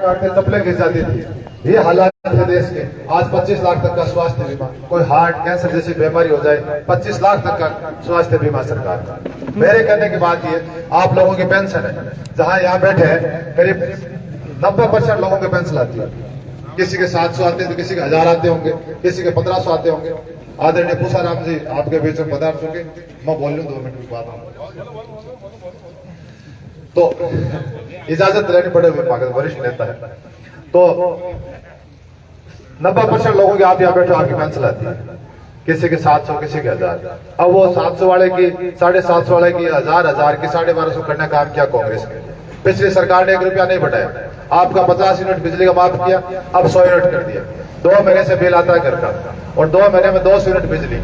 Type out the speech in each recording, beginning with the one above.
काटते चप्पलें घिस जाती थी। ये हालात थे देश के। आज 25 लाख तक का स्वास्थ्य बीमा, कोई हार्ट कैंसर जैसी बीमारी हो जाए 25 लाख तक का स्वास्थ्य बीमा सरकार का। मेरे कहने की बात ये, आप लोगों की पेंशन है, जहां यहाँ बैठे हैं करीब 90% लोगों के पेंशन आती है। किसी के 700 आते हैं तो किसी के 1000 आते होंगे, किसी के 1500 आते होंगे। आदरणीय पूसाराम जी आपके बीच में पधार चुके, मैं बोल लूं 2 मिनट की बात तो इजाजत लेनी पड़ेगी, वरिष्ठ नेता है। तो 90% लोगों के आप यहाँ बैठे आपकी पेंशन आती है, किसी के 700 किसी के 1000। अब वो 700 वाले की 750 वाले की 1000 की 1250 करने का काम किया कांग्रेस ने। पिछली सरकार ने 1 रुपया नहीं बढ़ाया, आपका 50 यूनिट बिजली का माफ किया, अब 100 यूनिट कर दिया। 2 महीने से बिल आता है घर का, और 2 महीने में 200 यूनिट बिजली।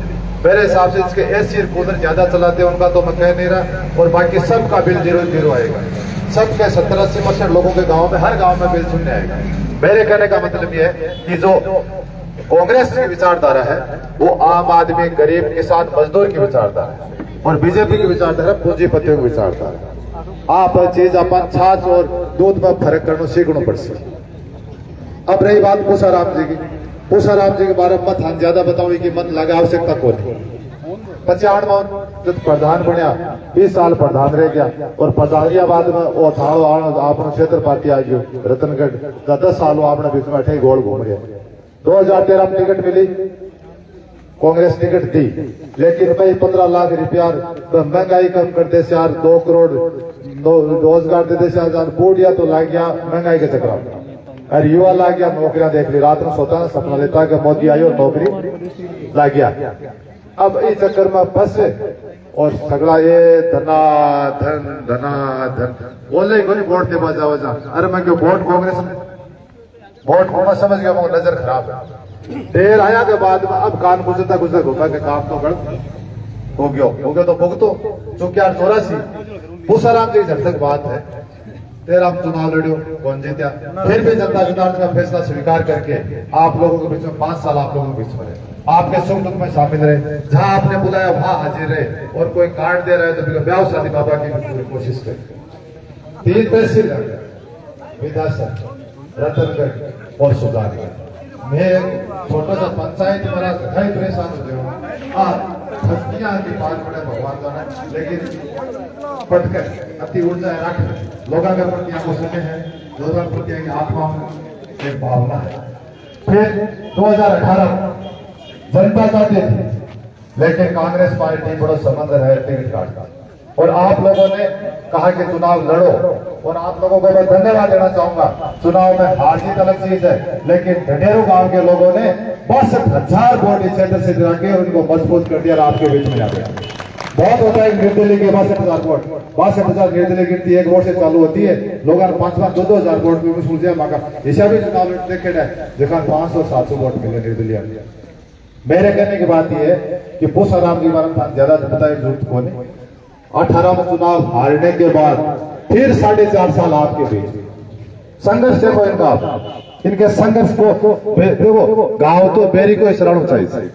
मेरे हिसाब से जिसके एसी कूलर ज्यादा चलाते हैं उनका तो मैं कह नहीं रहा, और बाकी सबका बिल 0 आएगा। सबके 70-80% लोगों के गांव में, हर गांव में बिल शून्य आएगा। मेरे कहने का मतलब यह है कि जो कांग्रेस की विचारधारा है वो आम आदमी, गरीब, किसान, मजदूर की विचारधारा है, और बीजेपी की विचारधारा पूंजीपतियों की विचारधारा। आप चीज अपन छाछ और दूध में फर्क करना सीखना पड़े। अब रही बात पूसाराम जी की, पूसाराम जी के बारे में मत हम ज्यादा बताऊं कि मत लगा आवश्यकता को 95 जब प्रधान बनया 20 साल प्रधान रह गया, और प्रधानियाबाद में वो था आपने क्षेत्र पार्टी आ गयो रतनगढ़ 10 साल आपने बीच में अठे गोल घूम गया। 2013 में टिकट मिली, कांग्रेस टिकट दी, लेकिन भाई 15 लाख रुपया महंगाई कम करते से यार 2 करोड़ रोजगार देते से यार बूढ़िया तो लाग गया महंगाई के चक्कर में, और युवा लाग गया नौकरियां देख ली। रात में सोता सपना लेता कि मोदी आई और नौकरी लाग गया। अब इस चक्कर में फंस और सगड़ा ये धना धन बोले कोई वोट दे बजा वजा। अरे मैं क्यों वोट कांग्रेस में, वोट को मैं समझ गया, नजर खराब है। देर आया के बाद में अब कान गुजरता घूमा के काम तो गलत हो गया तो भुगतो। चूंकि 84 पूसाराम जी जब तक बात है 13 चुनाव लड़ियो, कौन जीता, फिर भी जनता जनार्दन का फैसला स्वीकार करके आप लोगों के बीच में 5 साल आप लोगों के बीच में रहे, आपके सुख दुख में शामिल रहे। जहां आपने बुलाया वहां हाजिर रहे, और कोई कार्ड दे रहा है तो ब्याह शादी बाबा की पूरी कोशिश करे। 3 तहसील विधानसभा, रतनगढ़ और सुजानगढ़ में छोटा सा पंचायत मेरा कहीं परेशान हो गया। हस्तियां की पाल पड़े भगवान जाने, लेकिन पटकर अति ऊर्जा रख लोगों के प्रति आपको सुने हैं, लोगों के प्रति आत्मा में एक भावना है। फिर 2018 जनता चाहती थी, लेकिन कांग्रेस पार्टी बड़ा समंदर है टिकट काट का, और आप लोगों ने कहा कि चुनाव लड़ो, और आप लोगों को मैं धन्यवाद देना चाहूंगा। चुनाव में हार जीत अलग चीज है, लेकिन ढडेरू गांव के लोगों ने 62,000 वोट इस क्षेत्र से गिरा के उनको मजबूत कर दिया और आपके बीच में आ गया। बहुत होता है निर्दलीय के 62,000 वोट, 62,000 निर्दलीय गिनती 1 वोट से चालू होती है। लोग 5-2,000 वोट में सूझे मांगा ऐसा भी चुनाव देखे देखा 500-700 वोट मिले निर्दलीय। मेरे कहने की बात यह है कि पूसाराम जी बारे ज्यादा बताए जरूरत को नहीं। 18 में चुनाव हारने के बाद फिर 4.5 साल आपके बीच संघर्ष देखो इनका, इनके संघर्ष को देखो। गांव तो बेरी को शरण चाहिए,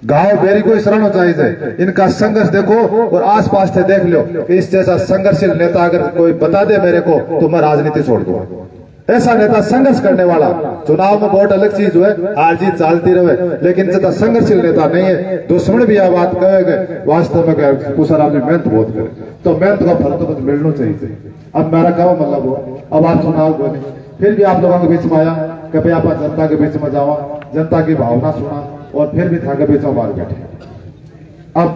गांव बेरी को शरण चाहिए। इनका संघर्ष देखो और आसपास से देख लो कि इस जैसा संघर्षशील नेता अगर कोई बता दे मेरे को तो मैं राजनीति छोड़ दूंगा। ऐसा नेता संघर्ष करने वाला, चुनाव में वोट अलग चीज हुए, हार जीत चलती रहे, लेकिन ज्यादा संघर्षशील नेता नहीं है। दुश्मन भी यह बात कहेगा वास्तव में पूसाराम जी मेहनत बहुत करे, तो मेहनत का फल तो कुछ मिलना चाहिए। अब मेरा क्या मतलब हुआ, अब आप चुनाव को नहीं, फिर भी आप लोगों के बीच में आया कि भाई आप जनता के बीच में जाओ, जनता की भावना सुना, और फिर भी था के बीच में बाहर बैठे। अब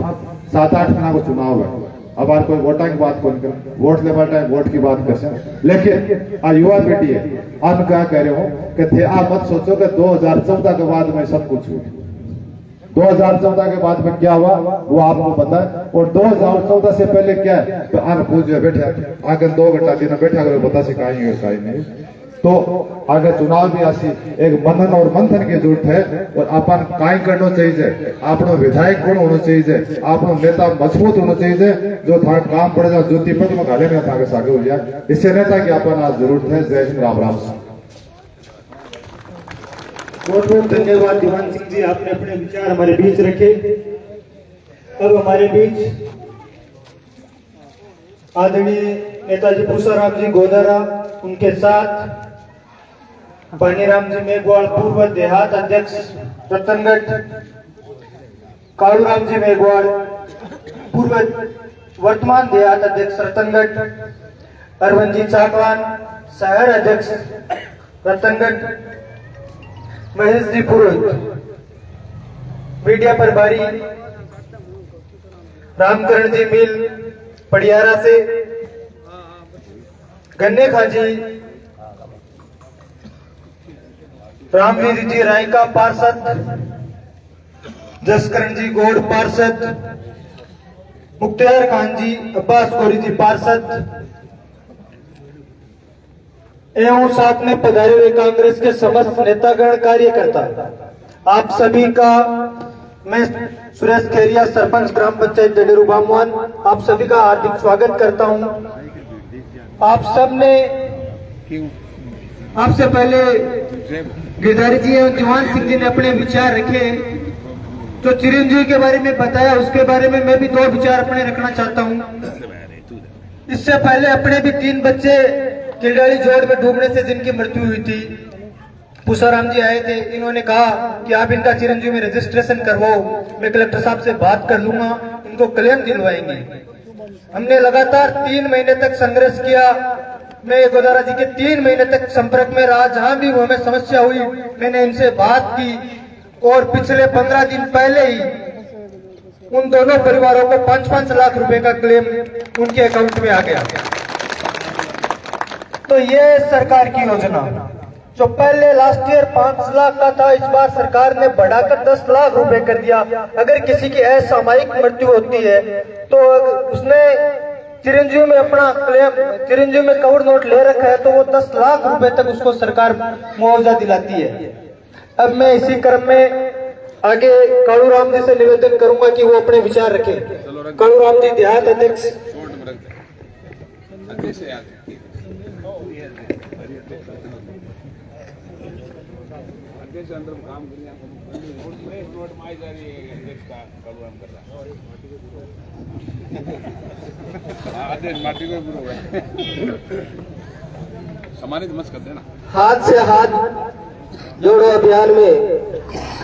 7-8 महीना को चुनाव है, अब आप कोई वोटा की बात कौन कर, वोट ले बैठा है वोट की बात कर, लेकिन आ युवा बेटी है, आप क्या कह रहे हो कि थे आप मत सोचो कि 2014 के बाद में सब कुछ हुआ। 2014 के बाद में क्या हुआ वो आपको पता है, और 2014 से पहले क्या है तो आप पूछ बैठे आगे 2 घंटा दिन बैठा कर बता से कहीं नहीं। तो आगे चुनाव भी आसी एक मनन और मंथन की जरूरत है, और अपन काई करना चाहिए, अपनो विधायक गुण होना चाहिए, अपनो नेता मजबूत होना चाहिए, जो था काम पड़ जाए ज्योति पद में घाले में था सागे हो जाए, इससे नेता की अपन आज जरूरत है। जय हिंद, राम राम। बहुत बहुत धन्यवाद दीवान सिंह जी, आपने अपने विचार हमारे बीच रखे। अब हमारे बीच आदरणीय नेताजी पूसाराम जी गोदारा, उनके साथ पानीराम जी मेघवाल पूर्व देहात अध्यक्ष रतनगढ़, कालूराम जी मेघवाल पूर्व वर्तमान देहात अध्यक्ष रतनगढ़, अरविंद जी चाकवान शहर अध्यक्ष रतनगढ़, महेश जी पुरोहित मीडिया प्रभारी, रामकरण जी मिल पडियारा से, गन्ने खां जी, रामवीर जी रायका पार्षद, जसकरण जी गौड़ पार्षद, मुख्तियार खान जी अब्बास कोरी जी पार्षद एवं साथ में पधारे हुए कांग्रेस के समस्त नेतागण कार्यकर्ता, आप सभी का मैं सुरेश खेरिया सरपंच ग्राम पंचायत डेडेरू बामवान आप सभी का हार्दिक स्वागत करता हूं। आप सब ने आपसे पहले गिरधारी जी एवं जवान सिंह जी ने अपने विचार रखे, जो चिरंजीवी के बारे में बताया उसके बारे में मैं भी दो विचार अपने रखना चाहता हूं। इससे पहले अपने भी 3 बच्चे किलडाली जोड़ में डूबने से जिनकी मृत्यु हुई थी, पूसाराम जी आए थे, इन्होंने कहा कि आप इनका चिरंजीवी में रजिस्ट्रेशन करवाओ, मैं कलेक्टर साहब से बात कर लूंगा, इनको क्लेम दिलवाएंगे। हमने लगातार 3 महीने तक संघर्ष किया, मैं गोदारा जी के 3 महीने तक संपर्क में रहा, जहां भी वो हमें समस्या हुई मैंने इनसे बात की और पिछले 15 दिन पहले ही उन दोनों परिवारों को 5-5 लाख रुपए का क्लेम उनके अकाउंट में आ गया। तो ये सरकार की योजना जो पहले लास्ट ईयर 5 लाख का था, इस बार सरकार ने बढ़ाकर 10 लाख रुपए कर दिया। अगर किसी की असामयिक मृत्यु होती है तो उसने चिरंजीवी में अपना क्लेम, चिरंजीवी में कवर नोट ले रखा है तो वो 10 लाख रुपए तक उसको सरकार मुआवजा दिलाती है। अब मैं इसी क्रम में आगे कालूराम जी से निवेदन करूंगा कि वो अपने विचार रखें। कालूराम जी देहात अध्यक्ष। अंदर काम माटी को सम्मानित मत कर देना। हाथ से हाथ जोड़ो अभियान में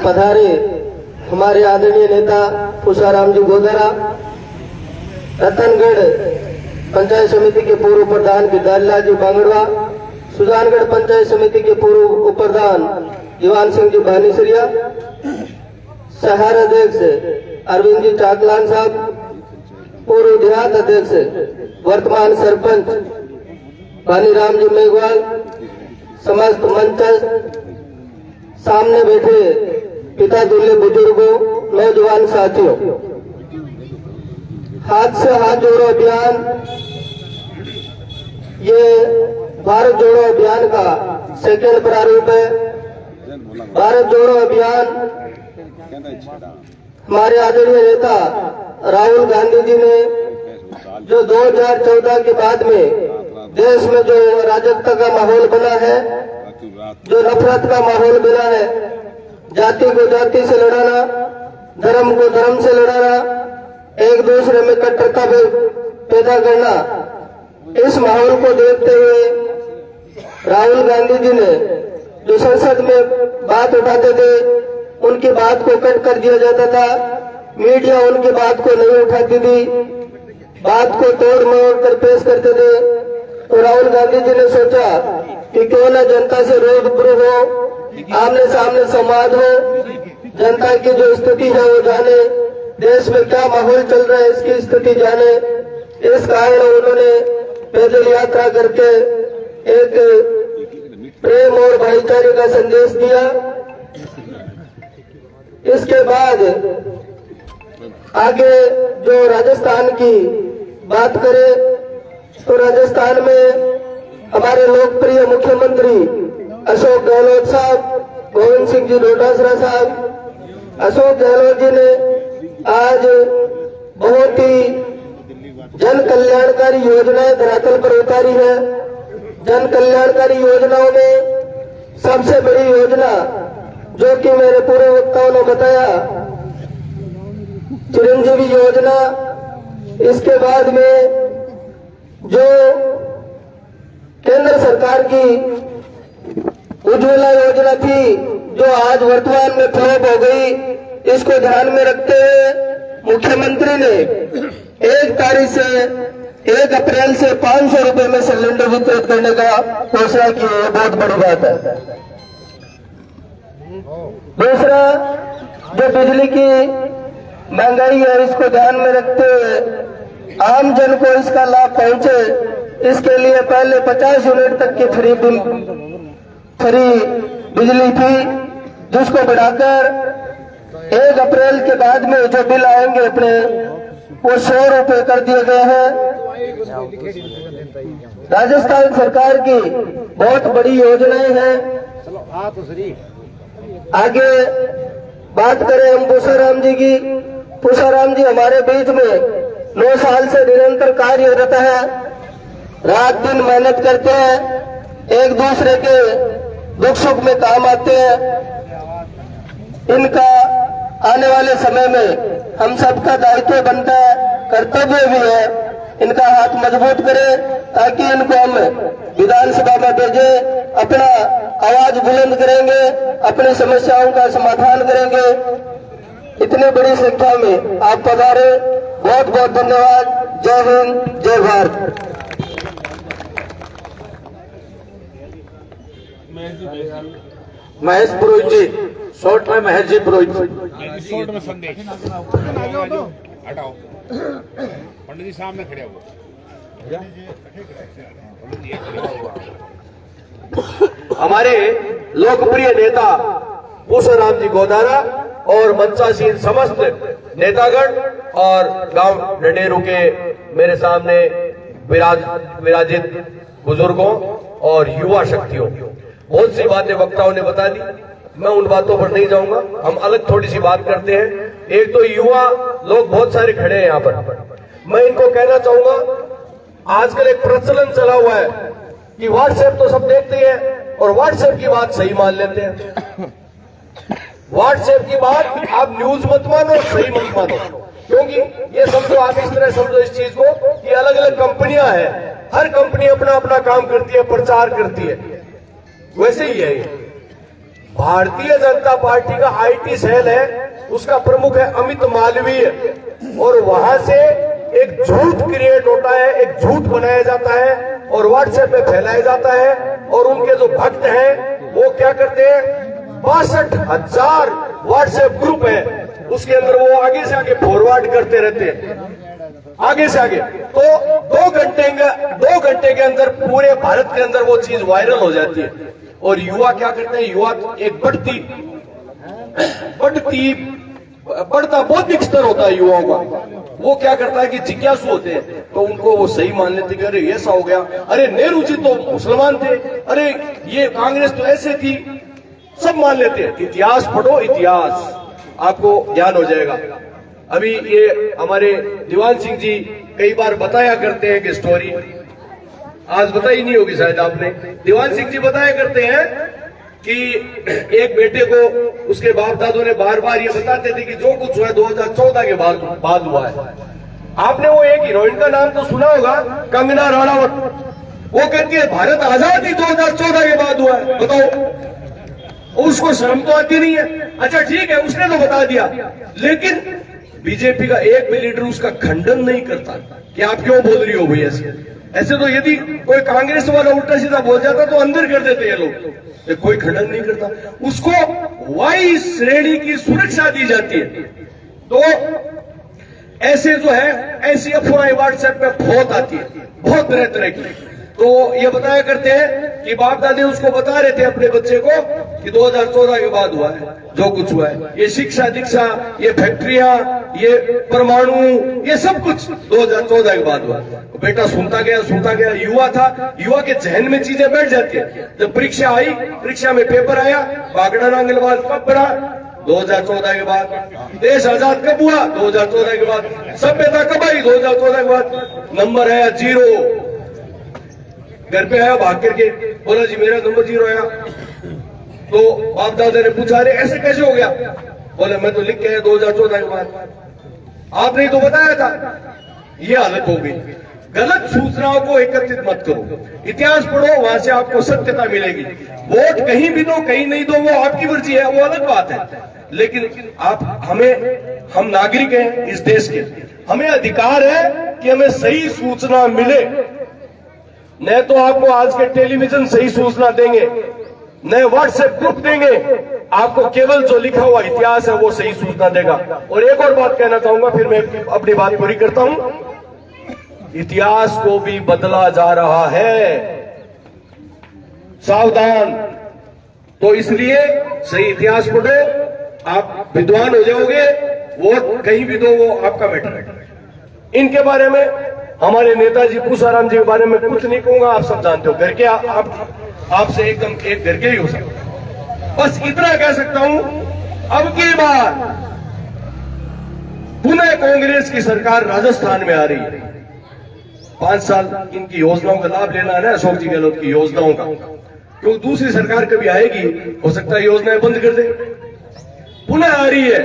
पधारे हमारे आदरणीय नेता पूसाराम जी गोदरा, रतनगढ़ पंचायत समिति के पूर्व प्रधान गिरधारीलाल जी बांगड़वा, सुजानगढ़ पंचायत समिति के पूर्व उप प्रधान जीवान सिंह जी भानीसरिया, शहर अध्यक्ष अरविंद जी चाकलान साहब, पूर्व देहात अध्यक्ष वर्तमान सरपंच पानीराम जी मेघवाल, समस्त मंच, सामने बैठे पिता तुल्य बुजुर्गों, नौजवान साथियों, हाथ से हाथ जोड़ो अभियान ये भारत जोड़ो अभियान का सेकेंड प्रारूप है। भारत जोड़ो अभियान हमारे आदरणीय नेता राहुल गांधी जी ने जो 2014 के बाद में देश में जो अराजकता का माहौल बना है, जो नफरत का माहौल बना है, जाति को जाति से लड़ाना, धर्म को धर्म से लड़ाना, एक दूसरे में कट्टरता पैदा करना, इस माहौल को देखते हुए राहुल गांधी जी ने जो संसद में बात उठाते थे उनकी बात को कट कर दिया जाता था, मीडिया उनकी बात को नहीं उठाती थी, बात को तोड़ मोड़ कर पेश करते थे। तो राहुल गांधी जी ने सोचा कि क्यों न जनता से रूबरू हो, आमने सामने संवाद हो, जनता की जो स्थिति है वो जाने, देश में क्या माहौल चल रहा है इसकी स्थिति जाने। इस कारण उन्होंने पैदल यात्रा करके एक प्रेम और भाईचारे का संदेश दिया। इसके बाद आगे जो राजस्थान की बात करें तो राजस्थान में हमारे लोकप्रिय मुख्यमंत्री अशोक गहलोत साहब, गोविंद सिंह जी डोटासरा साहब, अशोक गहलोत जी ने आज बहुत ही जन कल्याणकारी योजनाएं धरातल पर उतारी है। जन कल्याणकारी योजनाओं में सबसे बड़ी योजना जो कि मेरे पूर्व वक्ताओं ने बताया, चिरंजीवी योजना। इसके बाद में जो केंद्र सरकार की उज्ज्वला योजना थी जो आज वर्तमान में फ्लॉप हो गई, इसको ध्यान में रखते हुए मुख्यमंत्री ने 1 अप्रैल से 500 रुपए में सिलेंडर वितरित करने का घोषणा की है। बहुत बड़ी बात है। दूसरा, जो बिजली की महंगाई है, इसको ध्यान में रखते हुए आम जन को इसका लाभ पहुंचे, इसके लिए पहले 50 यूनिट तक की फ्री बिजली थी, जिसको बढ़ाकर 1 अप्रैल के बाद में जो बिल आएंगे अपने, वो 100 रुपए कर दिए गए हैं। राजस्थान सरकार की बहुत बड़ी योजनाएं हैं। आगे बात करें हम पूसाराम जी की। पूसाराम जी हमारे बीच में 9 साल से निरंतर कार्यरत है, रात दिन मेहनत करते हैं, एक दूसरे के दुख सुख में काम आते हैं। इनका आने वाले समय में हम सबका दायित्व बनता है, कर्तव्य भी है, इनका हाथ मजबूत करें ताकि इनको हम विधानसभा में भेजें, अपना आवाज बुलंद करेंगे, अपनी समस्याओं का समाधान करेंगे। इतनी बड़ी संख्या में आप पधारे, बहुत बहुत धन्यवाद। जय हिंद, जय भारत। महेश पुरोहित जी, शॉर्ट में महेश जी पुरोहित जी। शॉर्ट में संदेश हटाओ, पंडित जी सामने खड़े हो। हमारे लोकप्रिय नेता पूसाराम जी गोदारा और मंचासीन समस्त नेतागण और गांव नडेरू के मेरे सामने विराजित बुजुर्गों और युवा शक्तियों, बहुत सी बातें वक्ताओं ने बता दी, मैं उन बातों पर नहीं जाऊंगा। हम अलग थोड़ी सी बात करते हैं। एक तो युवा लोग बहुत सारे खड़े हैं यहाँ पर, मैं इनको कहना चाहूंगा, आजकल एक प्रचलन चला हुआ है कि व्हाट्सएप तो सब देखते हैं और व्हाट्सएप की बात सही मान लेते हैं। व्हाट्सएप की बात आप न्यूज मत मानो, सही मत मानो, क्योंकि ये समझो, आप इस तरह समझो इस चीज को कि अलग अलग कंपनियां हैं, हर कंपनी अपना अपना काम करती है, प्रचार करती है। वैसे ही है ये। भारतीय जनता पार्टी का आईटी सेल है, उसका प्रमुख है अमित मालवीय, और वहां से एक झूठ क्रिएट होता है, एक झूठ बनाया जाता है और व्हाट्सएप में फैलाया जाता है। और उनके जो भक्त हैं वो क्या करते हैं, 62,000 व्हाट्सएप ग्रुप है, उसके अंदर वो आगे से आगे फॉरवर्ड करते रहते हैं, आगे से आगे। तो 2 घंटे के अंदर पूरे भारत के अंदर वो चीज वायरल हो जाती है। और युवा क्या करते हैं, युवा एक बढ़ता बौद्धिक स्तर होता है युवाओं का। वो क्या करता है कि जिज्ञासु होते हैं, तो उनको वो सही मान लेते कि अरे ऐसा हो गया, अरे नेहरू जी तो मुसलमान थे, अरे ये कांग्रेस तो ऐसे थी, सब मान लेते हैं। इतिहास पढ़ो, इतिहास आपको ज्ञान हो जाएगा। अभी ये हमारे दीवान सिंह जी कई बार बताया करते हैं कि स्टोरी, आज बताई नहीं होगी शायद आपने। दीवान सिंह जी बताया करते हैं कि एक बेटे को उसके बाप दादों ने बार बार ये बताते थे कि जो कुछ हुआ 2014 के बाद हुआ है। आपने वो एक हीरोइन का नाम तो सुना होगा, कंगना राणावत। वो कहती है भारत आजादी 2014 के बाद हुआ है, बताओ। उसको शर्म तो आती नहीं है। अच्छा ठीक है, उसने तो बता दिया, लेकिन बीजेपी का एक भी लीडर उसका खंडन नहीं करता कि आप क्यों बोल रही हो भैया ऐसे। तो यदि कोई कांग्रेस वाला उल्टा सीधा बोल जाता तो अंदर कर देते ये लोग, कोई खंडन नहीं करता। उसको वाई श्रेणी की सुरक्षा दी जाती है। तो ऐसे जो है, ऐसी अफवाहें व्हाट्सएप पे बहुत आती है, बहुत तरह तरह की। तो ये बताया करते हैं कि बाप दादे उसको बता रहे थे अपने बच्चे को कि 2014 के बाद हुआ है जो कुछ हुआ है, ये शिक्षा दीक्षा, ये फैक्ट्रियां, ये परमाणु, ये सब कुछ 2014 के बाद हुआ। बेटा सुनता गया, युवा था, युवा के जहन में चीजें बैठ जाती है। जब परीक्षा आई, परीक्षा में पेपर आया, बागड़ा नांगलवाल कब बना, 2014 के बाद। देश आजाद कब हुआ, 2014 के बाद। सभ्यता कब आई, 2014 के बाद। नंबर आया 0, घर पे आया भाग करके, बोला जी मेरा नंबर 0 आया। तो बाप दादा ने पूछा अरे ऐसे कैसे हो गया, बोले मैं तो लिख के आया 2014 के बाद, आपने तो बताया था। ये हालत हो गई। गलत सूचनाओं को एकत्रित मत करो, इतिहास पढ़ो, वहां से आपको सत्यता मिलेगी। वोट कहीं भी दो कहीं नहीं दो वो आपकी मर्जी है, वो अलग बात है, लेकिन हम नागरिक हैं इस देश के, हमें अधिकार है कि हमें सही सूचना मिले। न तो आपको आज के टेलीविजन सही सूचना देंगे, न व्हाट्सएप ग्रुप देंगे, आपको केवल जो लिखा हुआ इतिहास है वो सही सूचना देगा। और एक और बात कहना चाहूंगा, फिर मैं अपनी बात पूरी करता हूं। इतिहास को भी बदला जा रहा है, सावधान। तो इसलिए सही इतिहास पढ़ो, आप विद्वान हो जाओगे। वोट कहीं भी दो वो आपका मैटर है। इनके बारे में, हमारे नेताजी पूसाराम जी के बारे में कुछ नहीं कहूंगा, आप सब जानते हो, घर के आपसे एकदम एक घर के ही हो सकते। बस इतना कह सकता हूं, अब की बार पुनः कांग्रेस की सरकार राजस्थान में आ रही है। 5 साल इनकी योजनाओं का लाभ लेना है ना, अशोक जी गहलोत की योजनाओं का, क्योंकि दूसरी सरकार कभी आएगी, हो सकता है योजनाएं बंद कर दे। पुनः आ रही है,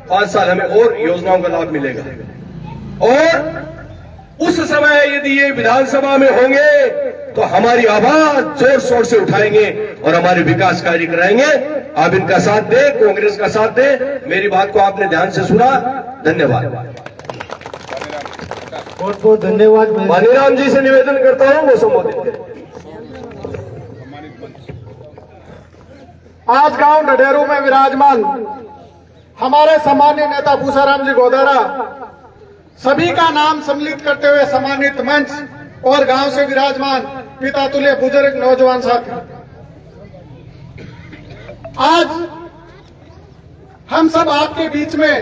5 साल हमें और योजनाओं का लाभ मिलेगा। और उस समय यदि ये विधानसभा में होंगे तो हमारी आवाज जोर शोर से उठाएंगे और हमारे विकास कार्य कराएंगे। आप इनका साथ दें, कांग्रेस का साथ दें। मेरी बात को आपने ध्यान से सुना, धन्यवाद। बहुत बहुत धन्यवाद। मानीराम जी से निवेदन करता हूं वो संबोधित करें। आज गांव ढडेरू में विराजमान हमारे सम्मानीय नेता पूसाराम जी गोदारा सभी का नाम सम्मिलित करते हुए सम्मानित मंच और गांव से विराजमान पिता तुल्य बुजुर्ग नौजवान साथी, आज हम सब आपके बीच में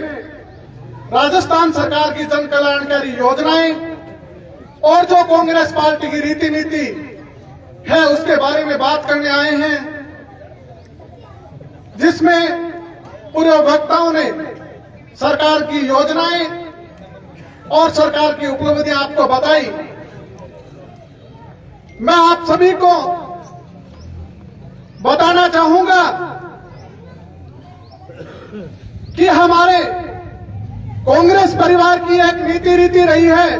राजस्थान सरकार की जन कल्याणकारी योजनाएं और जो कांग्रेस पार्टी की रीति नीति है उसके बारे में बात करने आए हैं, जिसमें पूर्व वक्ताओं ने सरकार की योजनाएं और सरकार की उपलब्धियां आपको बताई। मैं आप सभी को बताना चाहूंगा कि हमारे कांग्रेस परिवार की एक नीति रीति रही है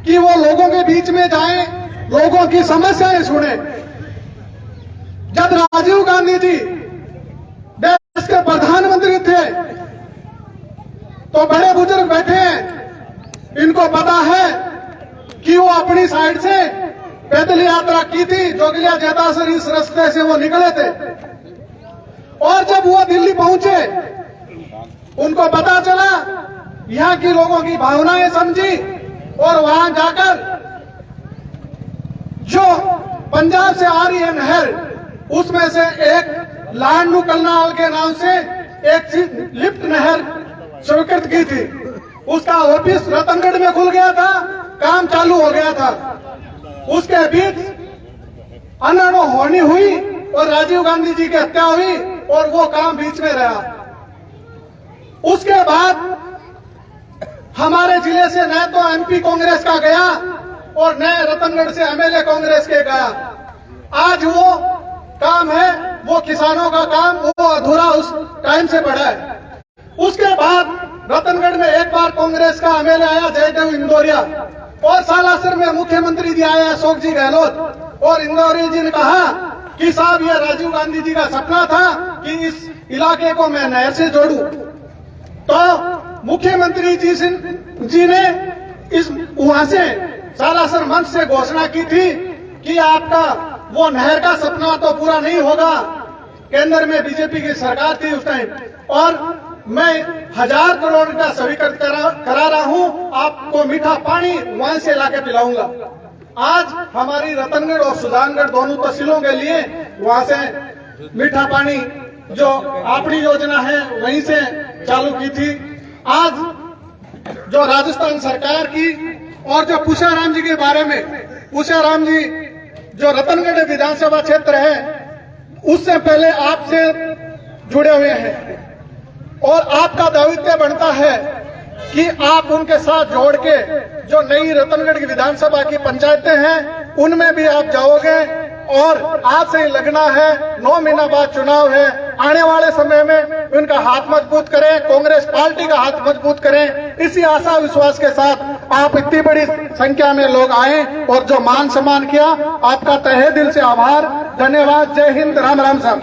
कि वो लोगों के बीच में जाएं, लोगों की समस्याएं सुने। जब राजीव गांधी जी देश के प्रधानमंत्री थे तो बड़े बुजुर्ग बैठे हैं, इनको पता है कि वो अपनी साइड से पैदल यात्रा की थी, जोगिलिया जैतासर इस रास्ते से वो निकले थे। और जब वो दिल्ली पहुंचे उनको पता चला, यहाँ की लोगों की भावनाएं समझी और वहां जाकर जो पंजाब से आ रही है नहर, उसमें से एक लाडनू कलनाल के नाम से एक लिफ्ट नहर स्वीकृत की थी। उसका ऑफिस रतनगढ़ में खुल गया था, काम चालू हो गया था। उसके बीच अनहोनी हुई और राजीव गांधी जी की हत्या हुई और वो काम बीच में रहा। उसके बाद हमारे जिले से न तो एमपी कांग्रेस का गया और न रतनगढ़ से एमएलए कांग्रेस के गया। आज वो काम है, वो किसानों का काम, वो अधूरा उस टाइम से पड़ा है। उसके बाद रतनगढ़ में एक बार कांग्रेस का एमएलए आया जयदेव इंदौरिया, और सालासर में मुख्यमंत्री जी आए अशोक जी गहलोत, और इंदौरिया जी ने कहा कि साहब ये राजीव गांधी जी का सपना था कि इस इलाके को मैं नहर से जोड़ूं। तो मुख्यमंत्री जी ने इस वहां से सालासर मंच से घोषणा की थी कि आपका वो नहर का सपना तो पूरा नहीं होगा। केंद्र में बीजेपी की सरकार थी उस टाइम, और मैं 1000 करोड़ का स्वीकृत करा रहा हूं, आपको मीठा पानी वहां से लाके पिलाऊंगा। आज हमारी रतनगढ़ और सुजानगढ़ दोनों तहसीलों के लिए वहां से मीठा पानी जो अपनी योजना है वहीं से चालू की थी। आज जो राजस्थान सरकार की और जो पूसाराम जी के बारे में, पूसाराम जी जो रतनगढ़ विधानसभा क्षेत्र है उससे पहले आपसे जुड़े हुए हैं, और आपका दायित्व बनता है कि आप उनके साथ जोड़ के जो नई रतनगढ़ की विधानसभा की पंचायतें हैं उनमें भी आप जाओगे, और आज से ही लगना है। 9 महीना बाद चुनाव है, आने वाले समय में उनका हाथ मजबूत करें, कांग्रेस पार्टी का हाथ मजबूत करें। इसी आशा विश्वास के साथ आप इतनी बड़ी संख्या में लोग आए और जो मान सम्मान किया, आपका तहे दिल से आभार, धन्यवाद। जय हिंद, राम राम साहब।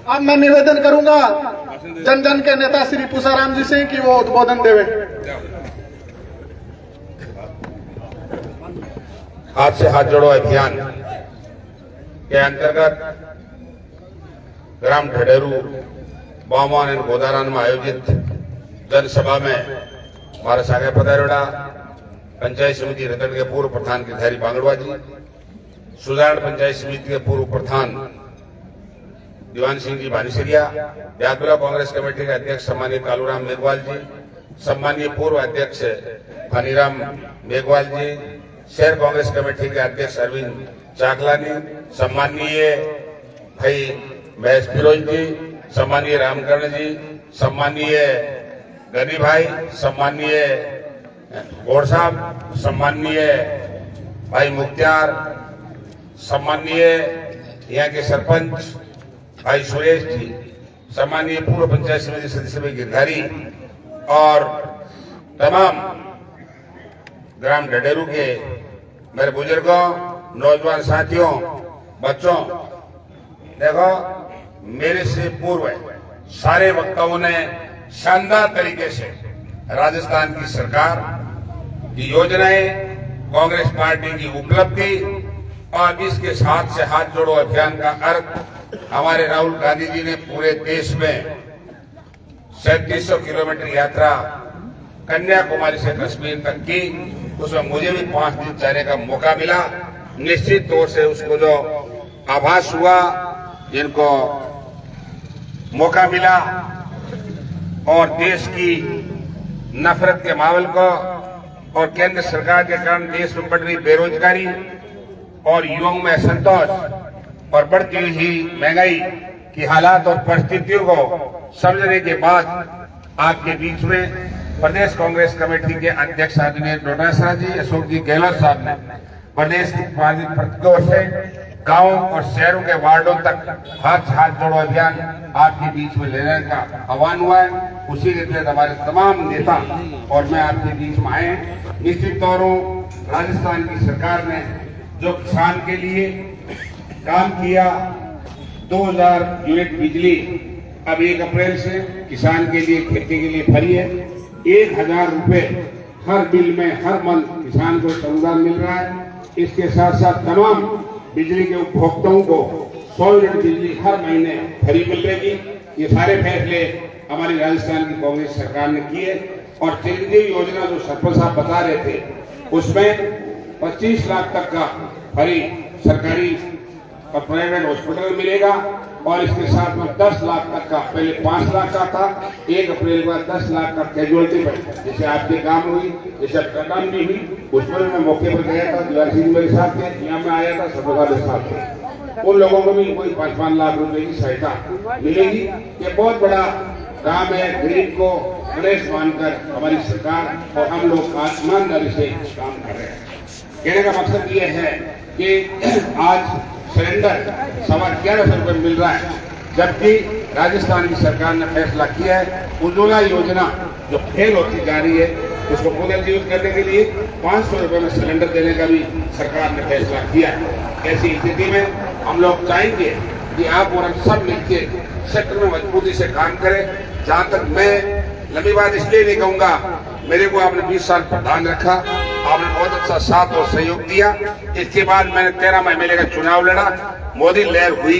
अब मैं निवेदन करूंगा जन जन के नेता श्री पूसाराम जी से कि वो उद्बोधन देवे। हाथ से हाथ जोड़ो अभियान के अंतर्गत ग्राम ढडेरू बामान एंड गोदारान में आयोजित जनसभा में हमारा सागे पधारोड़ा पंचायत समिति रतन के पूर्व प्रधान गिरधारी बांगड़वा जी, सुधार पंचायत समिति के पूर्व प्रधान दीवान सिंह जी बानीसरिया, ब्याकुला कांग्रेस कमेटी के अध्यक्ष सम्मानीय कालूराम मेघवाल जी, सम्मानीय पूर्व अध्यक्ष फनीराम मेघवाल जी, शहर कांग्रेस कमेटी के अध्यक्ष अरविंद चाकलानी, सम्मानीय भाई महेश फिरोज जी, सम्मानीय रामकर्ण जी, सम्मानीय गनी भाई, सम्मानीय गौड़ साहब, सम्मानीय भाई मुख्तार, सम्मानीय यहाँ के सरपंच भाई सुरेश जी, सम्मानीय पूर्व पंचायत समिति सदस्य भाई गिरधारी और तमाम ग्राम ढडेरू के मेरे बुजुर्गों, नौजवान साथियों, बच्चों, देखो मेरे से पूर्व सारे वक्ताओं ने शानदार तरीके से राजस्थान की सरकार की योजनाएं, कांग्रेस पार्टी की उपलब्धि और इसके साथ से हाथ जोड़ो अभियान का अर्थ हमारे राहुल गांधी जी ने पूरे देश में 3700 किलोमीटर यात्रा कन्याकुमारी से कश्मीर तक की। उसमें मुझे भी 5 दिन जाने का मौका मिला। निश्चित तौर से उसको जो आभास हुआ, जिनको मौका मिला और देश की नफरत के माहौल को और केंद्र सरकार के कारण देश में बढ़ रही बेरोजगारी और युवाओं में असंतोष और बढ़ती हुई महंगाई की हालात और परिस्थितियों को समझने के बाद आपके बीच में प्रदेश कांग्रेस कमेटी के अध्यक्ष आदरणीय डोटासरा जी, अशोक जी गहलोत साहब ने प्रदेश की प्रतियों से गांवों और शहरों के वार्डों तक हाथ जोड़ो अभियान आपके बीच में लेने का आह्वान हुआ है। उसी के तहत हमारे तमाम नेता और मैं आपके बीच में आए। निश्चित तौरों राजस्थान की सरकार ने जो किसान के लिए काम किया, 2000 यूनिट बिजली अब 1 अप्रैल से किसान के लिए खेती के लिए फ्री है। 1000 रुपए हर बिल में हर मंथ किसान को अनुदान मिल रहा है। इसके साथ साथ तमाम बिजली के उपभोक्ताओं को 100 यूनिट बिजली हर महीने फ्री मिल रहेगी। ये सारे फैसले हमारी राजस्थान की कांग्रेस सरकार ने किए। और चिरंजीवी योजना जो सरपंच साहब बता रहे थे, उसमें 25 लाख तक का फ्री सरकारी और प्राइवेट हॉस्पिटल मिलेगा। और इसके साथ में 10 लाख तक का, पहले 5 लाख का था, 1 अप्रैल के बाद 10 लाख का कैजुअलिटी पर, जैसे आपके काम हुई, जैसे कदम भी हुई, उस पर मैं मौके पर गया था, दीवार सिंह मेरे साथ थे, यहाँ में आया था, सरकार के साथ थे। उन लोगों को भी कोई 5-5 लाख रुपए की सहायता मिलेगी। ये बहुत बड़ा काम है। गरीब को गणेश मानकर हमारी सरकार और हम लोग ईमानदारी से काम कर रहे हैं। कहने का मकसद ये है कि आज सिलेंडर 1150 रुपए मिल रहा है, जबकि राजस्थान की सरकार ने फैसला किया है उज्ज्वला योजना जो फेल होती जा रही है उसको पुनर्जीवित करने के लिए 500 रुपए में सिलेंडर देने का भी सरकार ने फैसला किया है। ऐसी स्थिति में हम लोग चाहेंगे कि आप और हम सब मिलकर क्षेत्र में मजबूती से काम करें। जहां तक मैं लंबी बात इसलिए नहीं कहूंगा, मेरे को आपने 20 साल प्रधान रखा, आपने बहुत अच्छा साथ और सहयोग दिया। इसके बाद मैंने 13 में एमएलए का चुनाव लड़ा, मोदी लहर हुई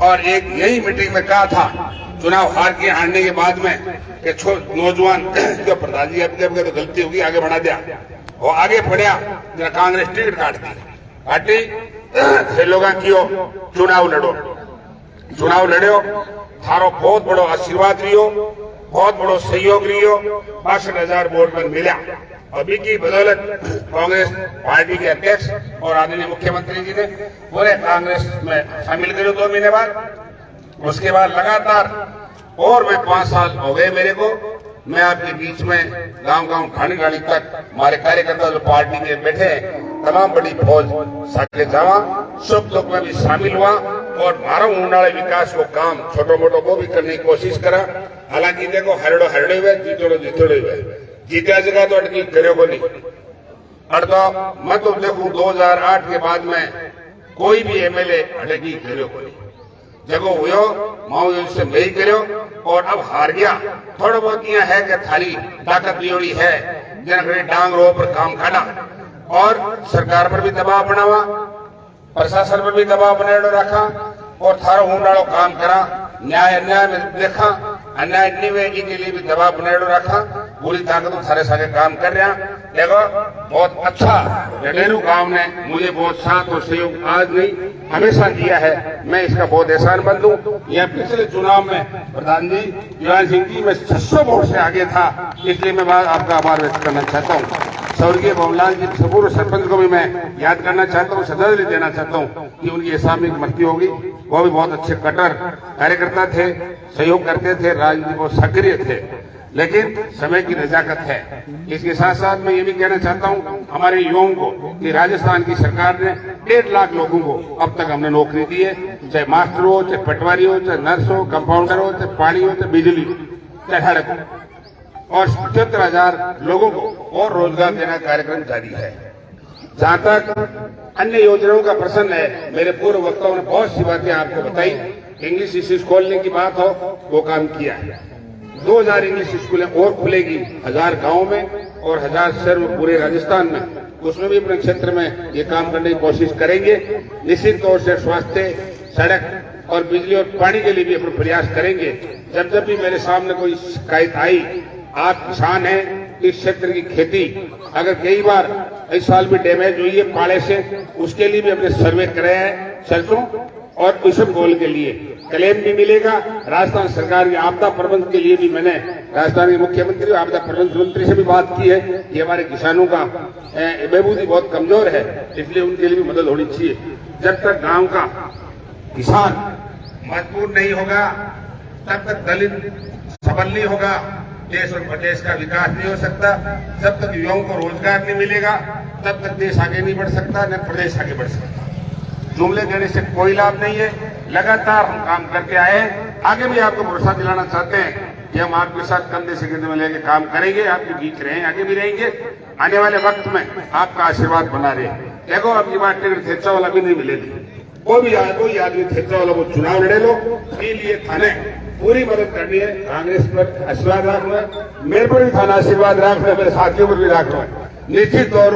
और एक यही मीटिंग में कहा था चुनाव हारने के बाद में कि नौजवान जो प्रधान जी अब तो गलती होगी, आगे बढ़ा दिया, वो आगे बढ़िया कांग्रेस टिकट काटी लोग कियो चुनाव लड़ो, थारो बहुत बड़ो आशीर्वाद रियो, बहुत बड़ो सहयोग रियो। 62,000 वोट में मिला। अभी की बदौलत कांग्रेस पार्टी के अध्यक्ष और आदरणीय मुख्यमंत्री जी ने पूरे कांग्रेस में शामिल करो 2 महीने बाद। उसके बाद लगातार और मैं 5 साल हो गए मेरे को, मैं आपके बीच में गांव-गांव घाणी तक हमारे कार्यकर्ता जो पार्टी के बैठे तमाम बड़ी फौज साथ जावा, सुख दुख में भी शामिल हुआ। और मारो ऊंडाले विकास को काम छोटो मोटो को भी करने की कोशिश करा। हालांकि देखो हरड़ो हरड़े हुए जीतोड़ो जीतोड़े हुए जीता जगह तो अटकी करो को नहीं अड़ता मैं तो देखूं 2008 के बाद में कोई भी एमएलए अटकी करो को नहीं जगो हुयो माओ से वही करो और अब हार गया। थोड़ा बहुत यह है कि थाली ताकत लियोड़ी है जिन्होंने डांग रो पर काम काटा और सरकार पर भी दबाव बनावा प्रशासन पर भी दबाव बनाए रखा और थारो ऊंडालो काम करा न्याय अन्याय में देखा अन्याय में के लिए भी दबाव बनाए रखा पूरी ताकत थारे सारे काम कर रहा। देखो बहुत अच्छा जडेरू गांव ने मुझे बहुत साथ और सहयोग आज नहीं हमेशा दिया है। मैं इसका बहुत एहसानमंद हूँ। यह पिछले चुनाव में प्रधान जी युवराज सिंह जी में 600 वोट से आगे था इसलिए मैं आपका आभार व्यक्त करना चाहता हूँ। स्वर्गीय बाबूलाल जी पूर्व सरपंच को भी मैं याद करना चाहता हूँ श्रद्धांजलि देना चाहता हूँ कि उनकी असामयिक मृत्यु होगी। वो भी बहुत अच्छे कट्टर कार्यकर्ता थे सहयोग करते थे राजनीति बहुत सक्रिय थे लेकिन समय की नजाकत है। इसके साथ साथ मैं ये भी कहना चाहता हूँ हमारे युवाओं को कि राजस्थान की सरकार ने 1.5 लाख लोगों को अब तक हमने नौकरी दी है चाहे मास्टर हो चाहे पटवारी हो चाहे नर्स हो कंपाउंडर हो चाहे पानी हो चाहे बिजली हो चाहे सड़क हो और 75,000 लोगों को और रोजगार देना कार्यक्रम जारी है। जहां तक अन्य योजनाओं का प्रश्न है मेरे पूर्व वक्ताओं ने बहुत सी बातें आपको बताई। इंग्लिश स्कूल खोलने की बात हो वो काम किया है 2000 इंग्लिश स्कूलें और खुलेगी 1000 गाँव में और 1000 शहर में पूरे राजस्थान में उसमें भी अपने क्षेत्र में ये काम करने की कोशिश करेंगे। निश्चित तौर से स्वास्थ्य सड़क और बिजली और पानी के लिए भी अपने प्रयास करेंगे। जब भी मेरे सामने कोई शिकायत आई आप किसान हैं इस क्षेत्र की खेती अगर कई बार इस साल भी डैमेज हुई है पाले से उसके लिए भी हमने सर्वे कराया है सरसों और इसबगोल के लिए क्लेम भी मिलेगा। राजस्थान सरकार की आपदा प्रबंध के लिए भी मैंने राजस्थान के मुख्यमंत्री और आपदा प्रबंध मंत्री से भी बात की है कि हमारे किसानों का बहबूदी बहुत कमजोर है इसलिए उनके लिए भी मदद होनी चाहिए। जब तक गांव का किसान मजबूत नहीं होगा तब तक दलित सबल नहीं होगा देश और प्रदेश का विकास नहीं हो सकता। जब तक युवाओं को रोजगार नहीं मिलेगा तब तक देश आगे नहीं बढ़ सकता न प्रदेश आगे बढ़ सकता। जुमले देने से कोई लाभ नहीं है। लगातार हम काम करके आए हैं आगे भी आपको भरोसा दिलाना चाहते हैं कि हम आपके साथ कंधे से कंधे में लेकर काम करेंगे आपके बीच रहे आगे भी रहेंगे। आने वाले वक्त में आपका आशीर्वाद बना रहे। देखो अब की बात टिकट थेचा वाला भी नहीं मिलेगी कोई आदमी थेचा वाला वो चुनाव लड़े लो के लिए थाने पूरी मदद करनी है। कांग्रेस पर आशीर्वाद रखना है मेरे पर भी थाना आशीर्वाद रखना है मेरे साथियों पर भी रखना है। निश्चित तौर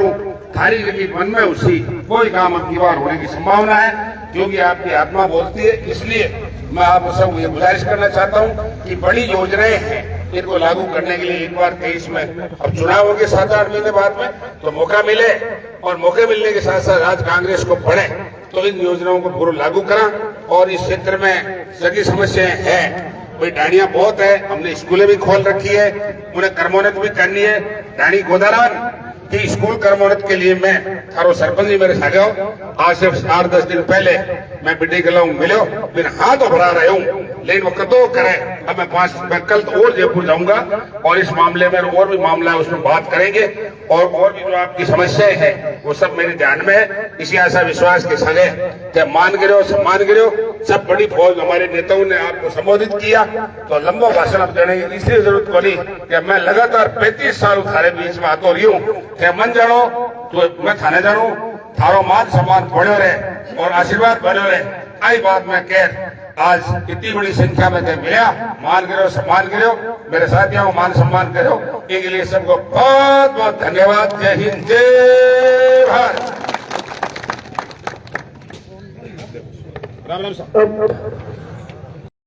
थारी लगी मन में उसी कोई काम अब की बार होने की संभावना है क्योंकि आपकी आत्मा बोलती है। इसलिए मैं आप सब ये गुजारिश करना चाहता हूँ कि बड़ी योजनाएं हैं इनको लागू करने के लिए एक बार 23 में अब चुनाव होंगे 7-8 महीने बाद में तो मौका मिले और मौके मिलने के साथ साथ आज कांग्रेस को बढ़े तो इन योजनाओं को पूरा लागू करा। और इस क्षेत्र में सभी समस्याएं हैं भाई डाणियां बहुत है हमने स्कूलें भी खोल रखी है उन्हें कर्मोन्नत भी करनी है। डाणी गोदारान की स्कूल कर्मोन्नत के लिए मैं थारो सरपंच जी मेरे साथ आज से 8-10 दिन पहले मैं बिड्डी गला मिलो फिर हाथ भरा रहे हूँ लेकिन वो कदों करे। अब मैं कल और जयपुर जाऊंगा और इस मामले में और भी मामला है उसमें बात करेंगे और भी जो आपकी समस्याएं हैं वो सब मेरे ध्यान में है। इसी आशा विश्वास के संगे क्या मान गिरो सम्मान गिरो सब बड़ी फौज हमारे नेताओं ने आपको संबोधित किया तो लंबा भाषण अब देने की इसलिए जरूरत पड़ी कि मैं लगातार 35 साल थारे बीच में आतो रही हूँ क्या मन जानो तो मैं थाने जानो थारो मान सम्मान बढ़ो रहे और आशीर्वाद बनो रहे। आई बात में कह आज इतनी बड़ी संख्या में मिला मान गिरो सम्मान गिरो मेरे साथियों मान सम्मान करो इसके लिए सबको बहुत बहुत धन्यवाद। जय हिंद जय भारत। राम राम साहब।